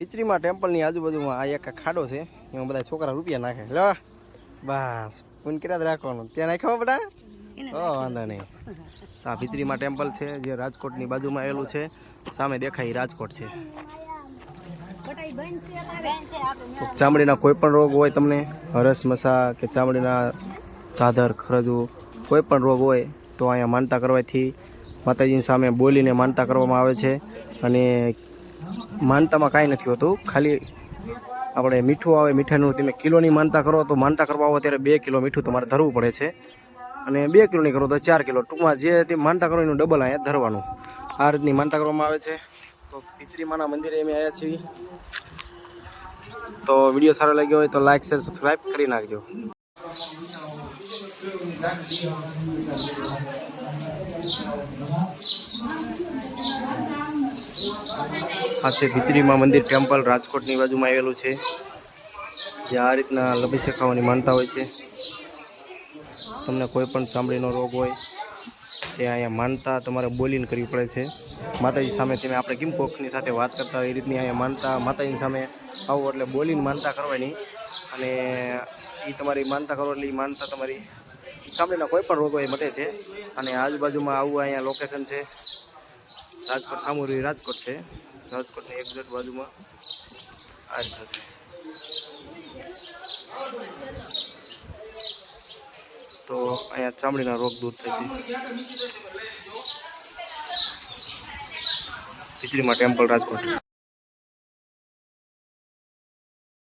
ખીચડીમાં ટેમ્પલની આજુબાજુમાં આ એક ખાડો છે, એમાં બધા છોકરા રૂપિયા નાખે. લો બસ ફોન કર્યા જ રાખવાનું. ત્યાં નાખ્યો બધા વાંધો નહીં. આ ખીચડીમાં ટેમ્પલ છે જે રાજકોટની બાજુમાં આવેલું છે. સામે દેખાય રાજકોટ છે. ચામડીના કોઈ પણ રોગ હોય તમને, હરસ મસા કે ચામડીના ધાધર ખરજવું કોઈ પણ રોગ હોય તો અહીંયા માનતા કરવાથી માતાજીની સામે બોલીને માનતા કરવામાં આવે છે. અને માનતામાં કાંઈ નથી હોતું, ખાલી આપણે મીઠું આવે, મીઠાનું તમે કિલોની માનતા કરો તો માનતા કરવા આવો ત્યારે 2 કિલો મીઠું તમારે ધરવું પડે છે. અને 2 કિલોની કરો તો 4 કિલો. ટૂંકમાં જે તે માનતા કરો એનું ડબલ અહીંયા ધરવાનું. આ રીતની માનતા કરવામાં આવે છે. તો ખીચડીમાના મંદિરે અમે આવ્યા છીએ. તો વિડીયો સારો લાગ્યો હોય તો લાઈક શેર સબસ્ક્રાઈબ કરી નાખજો. આ છે ખીચડીમાં મંદિર ટેમ્પલ, રાજકોટની બાજુમાં આવેલું છે. જ્યાં આ રીતના અભિષેક ખાવાની માનતા હોય છે. તમને કોઈ પણ ચામડીનો રોગ હોય તે અહીંયા માનતા તમારે બોલીને કરવી પડે છે. માતાજી સામે તમે આપણે કેમ કોકની સાથે વાત કરતા હોય એ રીતની અહીંયા માનતા માતાજીની સામે આવો એટલે બોલીને માનતા કરવાની. અને એ તમારી માનતા કરો એટલે એ માનતા તમારી ચામડીના કોઈ પણ રોગ હોય મટે છે. અને આજુબાજુમાં આવું અહીંયા લોકેશન છે. રાજકોટ સામુરી રાજકોટ છે. રાજકોટની એક્ઝેક્ટ બાજુમાં આ રીતના છે. તો અહીંયા ચામડીના રોગ દૂર થાય છે. ખીચડીમાં ટેમ્પલ રાજકોટ.